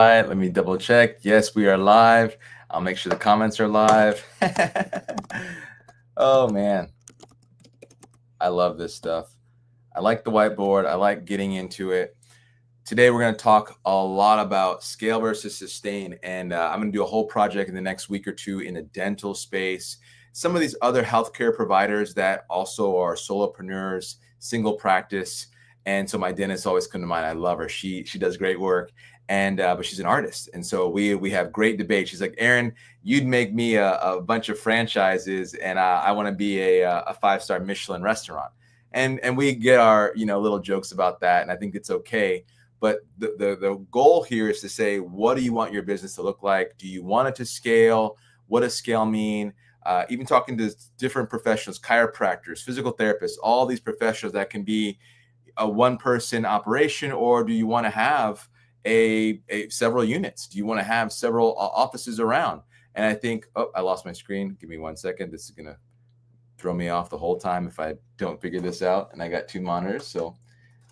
right, let me double check. Yes, we are live. I'll make sure the comments are live. Oh man, I love this stuff. I like the whiteboard. I like getting into it. Today, we're going to talk a lot about scale versus sustain. And I'm going to do a whole project in the next week or two in the dental space. Some of these other healthcare providers that also are solopreneurs, single practice. And so my dentist always come to mind. I love her. She does great work. And but she's an artist. And so we have great debate. She's like, Aaron, you'd make me a bunch of franchises, and I want to be a 5-star Michelin restaurant. And we get our little jokes about that. And I think it's okay. But the goal here is to say, what do you want your business to look like? Do you want it to scale? What does scale mean? Even talking to different professionals, chiropractors, physical therapists, all these professionals that can be a one-person operation, or do you want to have a several units? Do you want to have several offices around? And I think, oh, I lost my screen. Give me 1 second. This is going to throw me off the whole time if I don't figure this out. And I got 2 monitors, so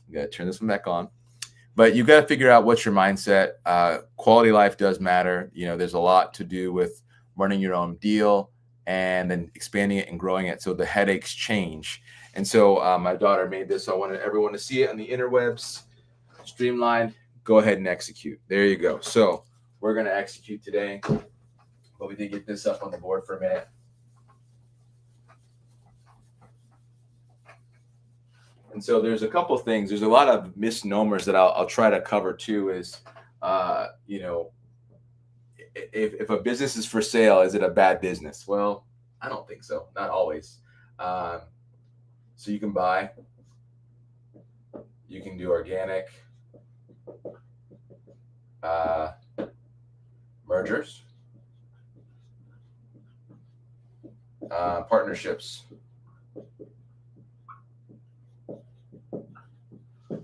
I got to turn this one back on. But you got to figure out what's your mindset. Quality of life does matter. There's a lot to do with running your own deal and then expanding it and growing it. So the headaches change. And so my daughter made this. So I wanted everyone to see it on the interwebs. Streamlined. Go ahead and execute. There you go. So we're going to execute today. But we did get this up on the board for a minute. And so there's a couple of things. There's a lot of misnomers that I'll try to cover too. Is if a business is for sale, is it a bad business? Well, I don't think so. Not always. So you can buy, you can do organic, mergers, partnerships.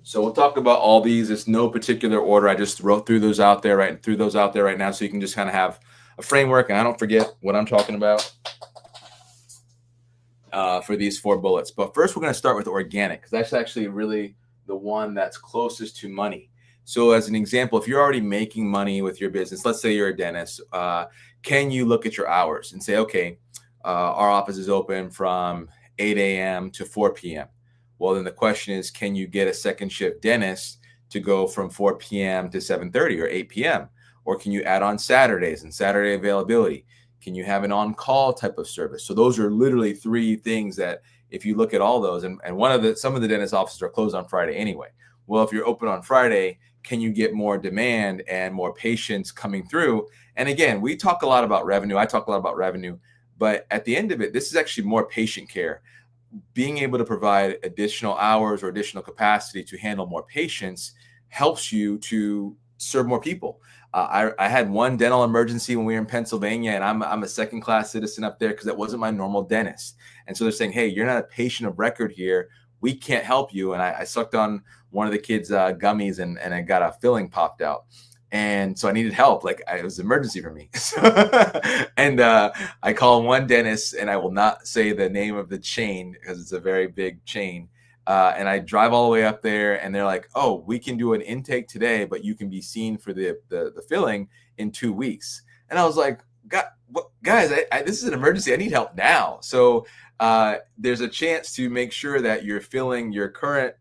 So we'll talk about all these. It's no particular order. I just threw those out there right now, so you can just kind of have a framework, and I don't forget what I'm talking about for these 4 bullets. But first, we're going to start with organic, because that's actually really the one that's closest to money. So as an example, if you're already making money with your business, let's say you're a dentist, can you look at your hours and say, okay, our office is open from 8 a.m. to 4 p.m. Well, then the question is, can you get a second shift dentist to go from 4 p.m. to 7:30 or 8 p.m.? Or can you add on Saturdays and Saturday availability? Can you have an on-call type of service? So those are literally 3 things that if you look at all those, and some of the dentist offices are closed on Friday anyway. Well, if you're open on Friday, can you get more demand and more patients coming through? And again, we talk a lot about revenue. I talk a lot about revenue, but at the end of it, this is actually more patient care. Being able to provide additional hours or additional capacity to handle more patients helps you to serve more people. I had one dental emergency when we were in Pennsylvania, and I'm a second-class citizen up there because that wasn't my normal dentist. And so they're saying, hey, you're not a patient of record here. We can't help you. And I sucked on one of the kids' gummies, and I got a filling popped out. And so I needed help. It was an emergency for me. And I call one dentist, and I will not say the name of the chain because it's a very big chain. And I drive all the way up there, and they're like, oh, we can do an intake today, but you can be seen for the filling in 2 weeks. And I was like, guys, this is an emergency. I need help now. So there's a chance to make sure that you're filling your current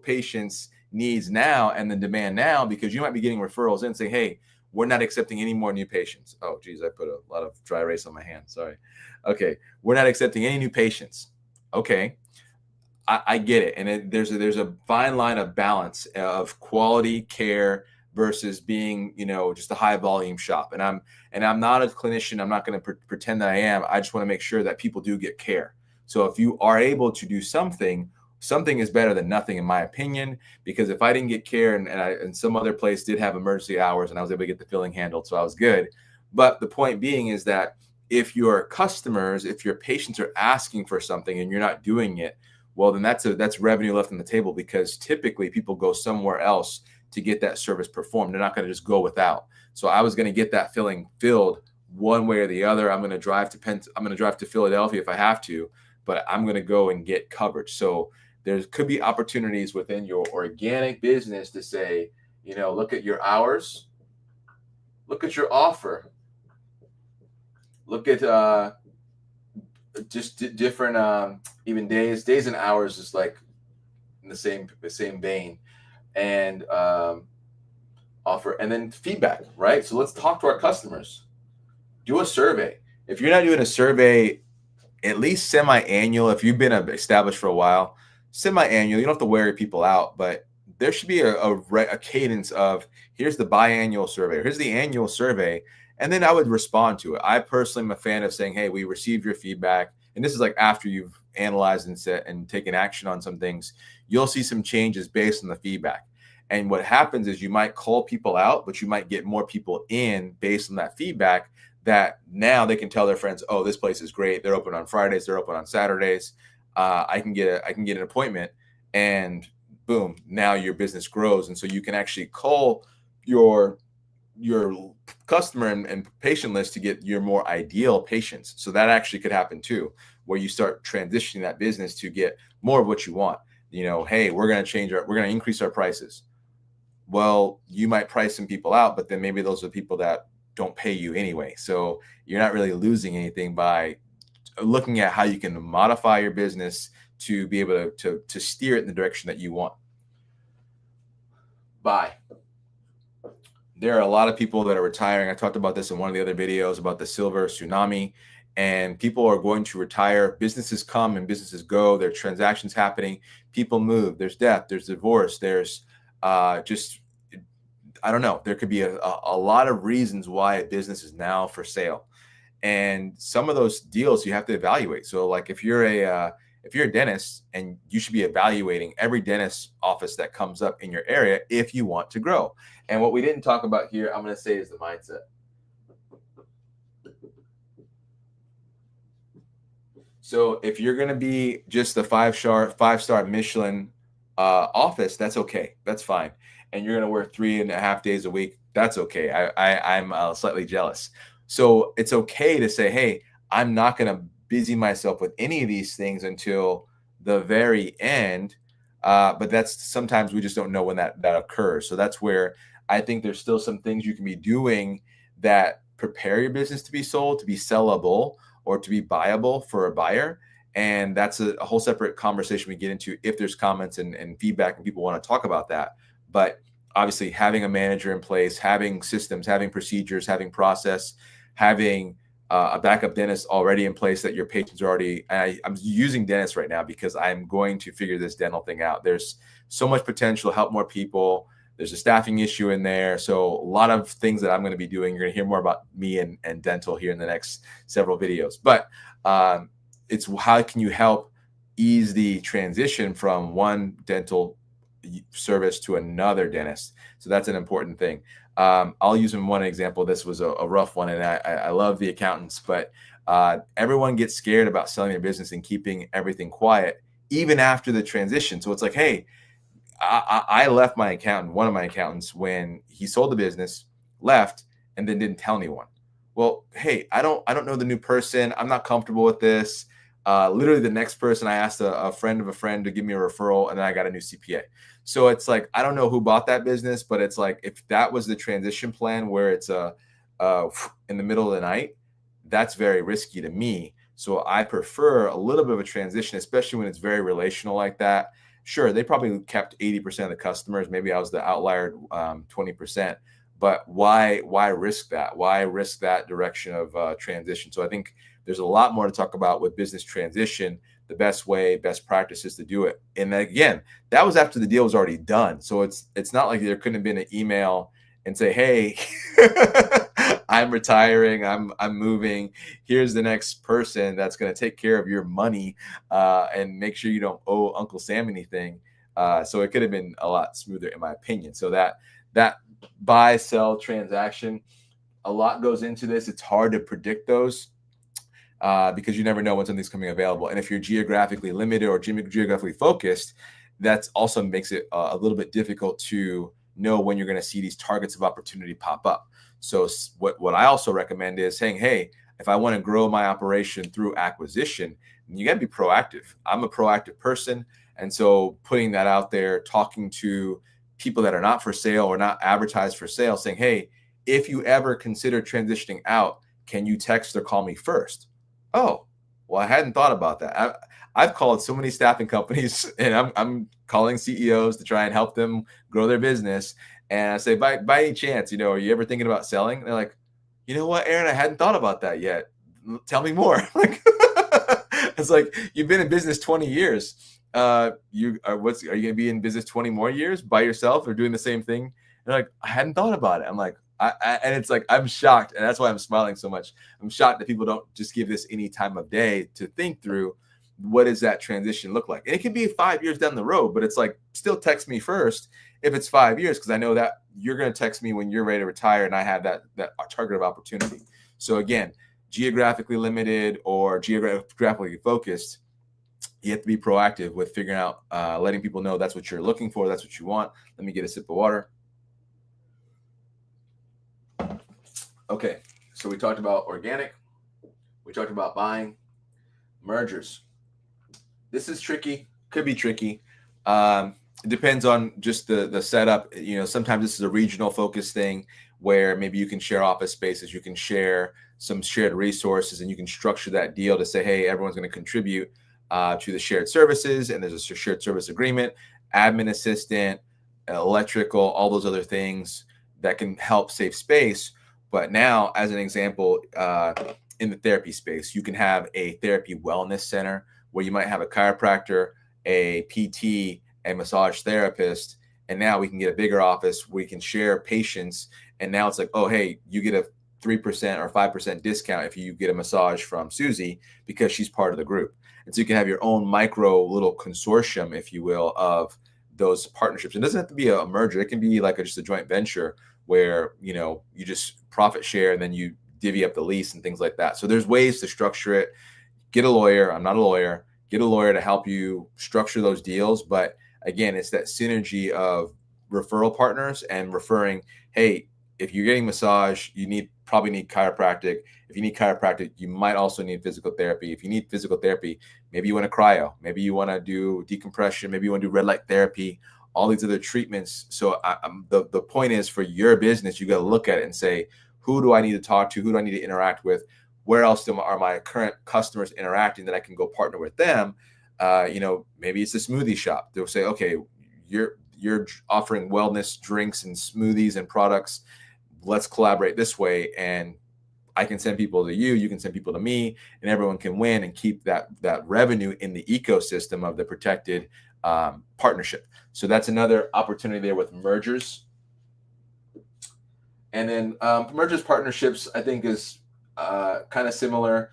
patients' needs now and the demand now, because you might be getting referrals in saying, hey, we're not accepting any more new patients. Oh, geez, I put a lot of dry erase on my hand. Sorry. Okay. We're not accepting any new patients. Okay. I get it. And there's a fine line of balance of quality care versus being, just a high volume shop. And I'm not a clinician. I'm not going to pretend that I am. I just want to make sure that people do get care. So if you are able to do something is better than nothing, in my opinion, because if I didn't get care and some other place did have emergency hours and I was able to get the filling handled, so I was good. But the point being is that if your patients are asking for something and you're not doing it, well, then that's revenue left on the table, because typically people go somewhere else to get that service performed. They're not going to just go without. So I was going to get that filling filled one way or the other. I'm going to drive to Philadelphia if I have to, but I'm going to go and get coverage. So there could be opportunities within your organic business to say, look at your hours, Look at your offer. Look at just different even days and hours is like in the same vein, and offer, and then feedback, right? So let's talk to our customers. Do a survey. If you're not doing a survey, at least semi-annual, if you've been established for a while, semi-annual, you don't have to wear people out, but there should be a cadence of here's the biannual survey, here's the annual survey, and then I would respond to it. I personally am a fan of saying, hey, we received your feedback, and this is like after you've analyzed and set and taken action on some things, you'll see some changes based on the feedback. And what happens is you might call people out, but you might get more people in based on that feedback, that now they can tell their friends, oh, this place is great. They're open on Fridays. They're open on Saturdays. I can get an appointment, and boom, now your business grows. And so you can actually call your customer and patient list to get your more ideal patients. So that actually could happen too, where you start transitioning that business to get more of what you want. Hey, we're going to increase our prices. Well, you might price some people out, but then maybe those are people that don't pay you anyway. So you're not really losing anything by looking at how you can modify your business to be able to steer it in the direction that you want. Buy. There are a lot of people that are retiring. I talked about this in one of the other videos about the silver tsunami, and people are going to retire. Businesses come and businesses go. There are transactions happening. People move. There's death. There's divorce. There's I don't know. There could be a lot of reasons why a business is now for sale, and some of those deals you have to evaluate. So, like if you're a dentist, and you should be evaluating every dentist office that comes up in your area if you want to grow. And what we didn't talk about here, I'm going to say, is the mindset. So if you're going to be just the five-star Michelin office, that's okay. That's fine. And you're going to work 3.5 days a week. That's okay. I'm slightly jealous. So it's okay to say, hey, I'm not going to busy myself with any of these things until the very end. But that's sometimes we just don't know when that occurs. So that's where I think there's still some things you can be doing that prepare your business to be sold, to be sellable, or to be buyable for a buyer. And that's a whole separate conversation we get into if there's comments and feedback and people want to talk about that. But obviously having a manager in place, having systems, having procedures, having process, having a backup dentist already in place that your patients are already, I'm using dentists right now because I'm going to figure this dental thing out. There's so much potential to help more people. There's a staffing issue in there. So a lot of things that I'm going to be doing. You're going to hear more about me and dental here in the next several videos. But it's how can you help ease the transition from one dental service to another dentist. So that's an important thing. I'll use one example. This was a rough one, and I love the accountants, but everyone gets scared about selling their business and keeping everything quiet, even after the transition. So it's like, hey, I left my accountant, one of my accountants, when he sold the business, left, and then didn't tell anyone. Well, hey, I don't know the new person. I'm not comfortable with this. Literally the next person, I asked a friend of a friend to give me a referral, and then I got a new CPA. So it's like, I don't know who bought that business, but it's like, if that was the transition plan where it's in the middle of the night, that's very risky to me. So I prefer a little bit of a transition, especially when it's very relational like that. Sure, they probably kept 80% of the customers. Maybe I was the outlier 20%. But why risk that? Why risk that direction of transition? So I think there's a lot more to talk about with business transition, the best practices to do it. And again, that was after the deal was already done. So it's not like there couldn't have been an email and say, hey, I'm retiring, I'm moving. Here's the next person that's going to take care of your money and make sure you don't owe Uncle Sam anything. So it could have been a lot smoother, in my opinion. So that buy, sell transaction, a lot goes into this. It's hard to predict those because you never know when something's coming available. And if you're geographically limited or geographically focused, that also makes it a little bit difficult to know when you're going to see these targets of opportunity pop up. So what I also recommend is saying, hey, if I want to grow my operation through acquisition, you got to be proactive. I'm a proactive person. And so putting that out there, talking to people that are not for sale or not advertised for sale, saying, hey, if you ever consider transitioning out, can you text or call me first? Oh, well, I hadn't thought about that. I've called so many staffing companies, and I'm calling CEOs to try and help them grow their business. And I say, by any chance, are you ever thinking about selling? And they're like, you know what, Aaron, I hadn't thought about that yet. Tell me more. Like, it's like, you've been in business 20 years. Are you going to be in business 20 more years by yourself or doing the same thing? They're like, I hadn't thought about it. I'm like, and it's like, I'm shocked. And that's why I'm smiling so much. I'm shocked that people don't just give this any time of day to think through, what does that transition look like? And it could be 5 years down the road, but it's like, still text me first if it's 5 years, because I know that you're going to text me when you're ready to retire and I have that target of opportunity. So again, geographically limited or geographically focused, you have to be proactive with figuring out, letting people know that's what you're looking for, that's what you want. Let me get a sip of water. Okay, so we talked about organic, we talked about buying, mergers. This is tricky, could be tricky. It depends on just the setup. Sometimes this is a regional focus thing where maybe you can share office spaces, you can share some shared resources, and you can structure that deal to say, hey, everyone's going to contribute to the shared services, and there's a shared service agreement, admin assistant, electrical, all those other things that can help save space. But now, as an example, in the therapy space, you can have a therapy wellness center where you might have a chiropractor, a PT, a massage therapist, and now we can get a bigger office. We can share patients, and now it's like, oh, hey, you get a 3% or 5% discount if you get a massage from Susie because she's part of the group. And so you can have your own micro little consortium, if you will, of those partnerships. It doesn't have to be a merger. It can be like just a joint venture where, you just profit share and then you divvy up the lease and things like that. So there's ways to structure it. Get a lawyer. I'm not a lawyer. Get a lawyer to help you structure those deals. But again, it's that synergy of referral partners and referring, hey, if you're getting massage, you probably need chiropractic. If you need chiropractic, you might also need physical therapy. If you need physical therapy, maybe you want to cryo, maybe you want to do decompression, maybe you want to do red light therapy, all these other treatments. So the point is, for your business, you got to look at it and say, who do I need to talk to? Who do I need to interact with? Where else are my current customers interacting that I can go partner with them? Maybe it's a smoothie shop. They'll say, okay, you're offering wellness drinks and smoothies and products. Let's collaborate this way. And I can send people to you, you can send people to me, and everyone can win and keep that revenue in the ecosystem of the protected partnership. So that's another opportunity there with mergers. And then mergers, partnerships, I think is kind of similar.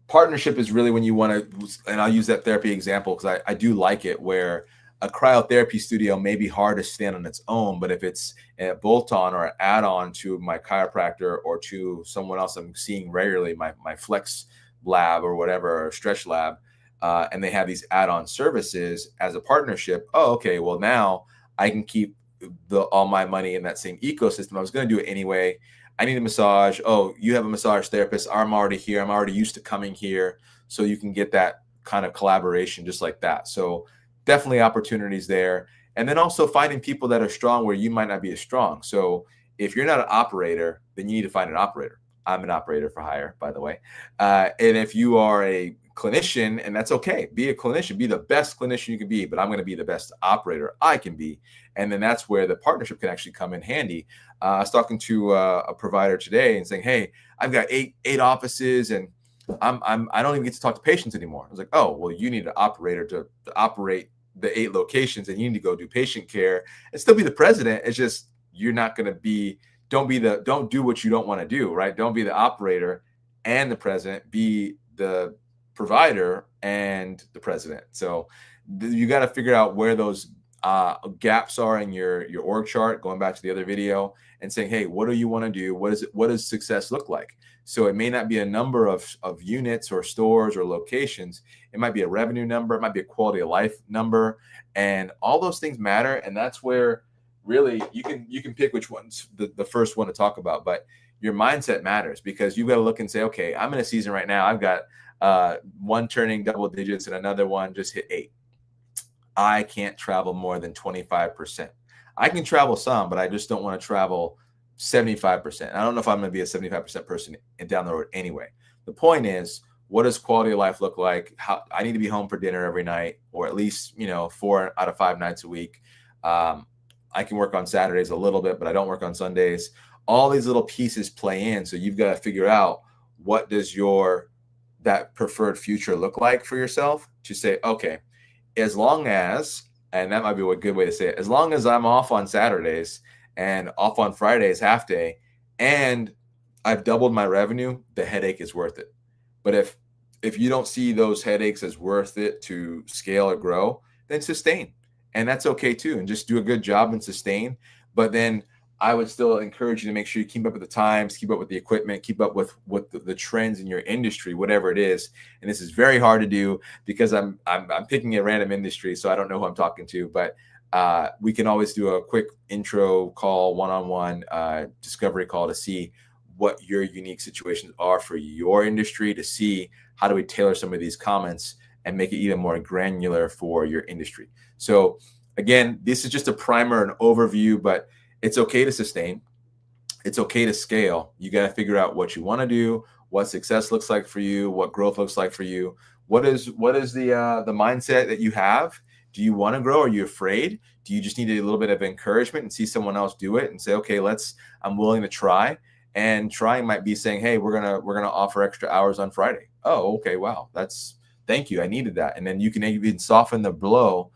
Partnership is really when you want to, and I'll use that therapy example because I do like it, where a cryotherapy studio may be hard to stand on its own, but if it's a bolt-on or an add-on to my chiropractor or to someone else I'm seeing regularly, my flex lab or whatever, or stretch lab, and they have these add-on services as a partnership, oh, okay, well, now I can keep all my money in that same ecosystem. I was going to do it anyway. I need a massage. Oh, you have a massage therapist. I'm already here. I'm already used to coming here. So you can get that kind of collaboration just like that. So definitely opportunities there. And then also finding people that are strong where you might not be as strong. So if you're not an operator, then you need to find an operator. I'm an operator for hire, by the way. And if you are a clinician, and that's okay, be a clinician, be the best clinician you can be, but I'm going to be the best operator I can be. And then that's where the partnership can actually come in handy. I was talking to a provider today and saying, hey, I've got eight offices and I don't even get to talk to patients anymore. I was like, oh, well, you need an operator to operate the 8 locations, and you need to go do patient care and still be the president. It's just, you're not going to be, don't do what you don't want to do, right? Don't be the operator and the president, be the provider and the president. So you got to figure out where those gaps are in your org chart, going back to the other video and saying, hey, what do you want to do? What does success look like? So it may not be a number of units or stores or locations. It might be a revenue number. It might be a quality of life number. And all those things matter. And that's where really you can pick which one's the first one to talk about. But your mindset matters, because you've got to look and say, okay, I'm in a season right now. I've got one turning double digits and another one just hit 8. I can't travel more than 25%. I can travel some, but I just don't want to travel 75%. I don't know if I'm going to be a 75% person down the road anyway. The point is, what does quality of life look like? How I need to be home for dinner every night, or at least 4 out of 5 nights a week. I can work on Saturdays a little bit, but I don't work on Sundays. All these little pieces play in, so you've got to figure out what does that preferred future look like for yourself to say, okay, as long as, and that might be a good way to say it, as long as I'm off on Saturdays and off on Fridays half day, and I've doubled my revenue, the headache is worth it. But if you don't see those headaches as worth it to scale or grow, then sustain. And that's okay too. And just do a good job and sustain. But then I would still encourage you to make sure you keep up with the times, keep up with the equipment, keep up with the trends in your industry, whatever it is. And this is very hard to do because I'm picking a random industry, so I don't know who I'm talking to. But we can always do a quick intro call, one-on-one discovery call to see what your unique situations are for your industry, to see how do we tailor some of these comments and make it even more granular for your industry. So again, this is just a primer, an overview, but it's okay to sustain. It's okay to scale. You got to figure out what you want to do, what success looks like for you, what growth looks like for you. What is the mindset that you have? Do you want to grow? Are you afraid? Do you just need a little bit of encouragement and see someone else do it and say, okay, I'm willing to try. And trying might be saying, hey, we're gonna offer extra hours on Friday. Oh, okay, wow, thank you. I needed that. And then you can even soften the blow,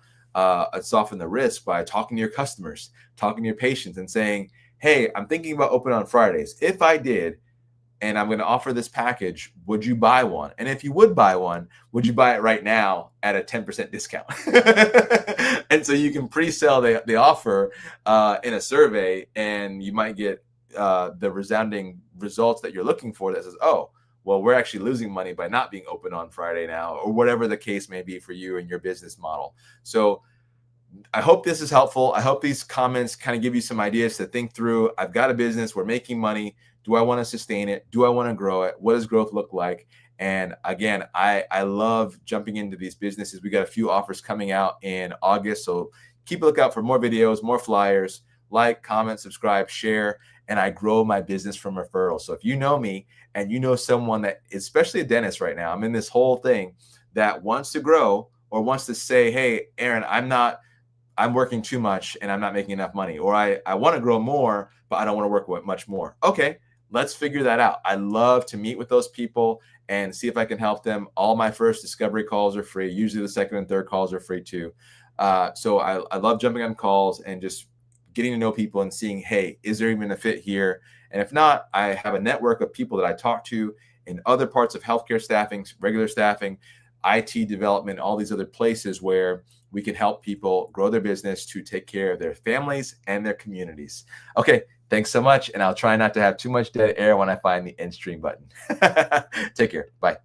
soften the risk by talking to your customers, talking to your patients, and saying, hey, I'm thinking about opening on Fridays. If I did, and I'm going to offer this package, would you buy one? And if you would buy one, would you buy it right now at a 10% discount? And so you can pre-sell the offer in a survey, and you might get the resounding results that you're looking for that says, oh, well, we're actually losing money by not being open on Friday now, or whatever the case may be for you and your business model. So I hope this is helpful. I hope these comments kind of give you some ideas to think through. I've got a business. We're making money. Do I want to sustain it? Do I want to grow it? What does growth look like? And again, I love jumping into these businesses. We got a few offers coming out in August. So keep a lookout for more videos, more flyers. Like, comment, subscribe, share, and I grow my business from referrals. So if you know me and you know someone that, especially a dentist right now, I'm in this whole thing that wants to grow or wants to say, hey, Aaron, I'm working too much and I'm not making enough money, or I want to grow more, but I don't want to work with much more. Okay, let's figure that out. I love to meet with those people and see if I can help them. All my first discovery calls are free. Usually the second and third calls are free too. So I love jumping on calls and just getting to know people and seeing, hey, is there even a fit here? And if not, I have a network of people that I talk to in other parts of healthcare staffing, regular staffing, IT development, all these other places where we can help people grow their business to take care of their families and their communities. Okay, thanks so much. And I'll try not to have too much dead air when I find the end stream button. Take care. Bye.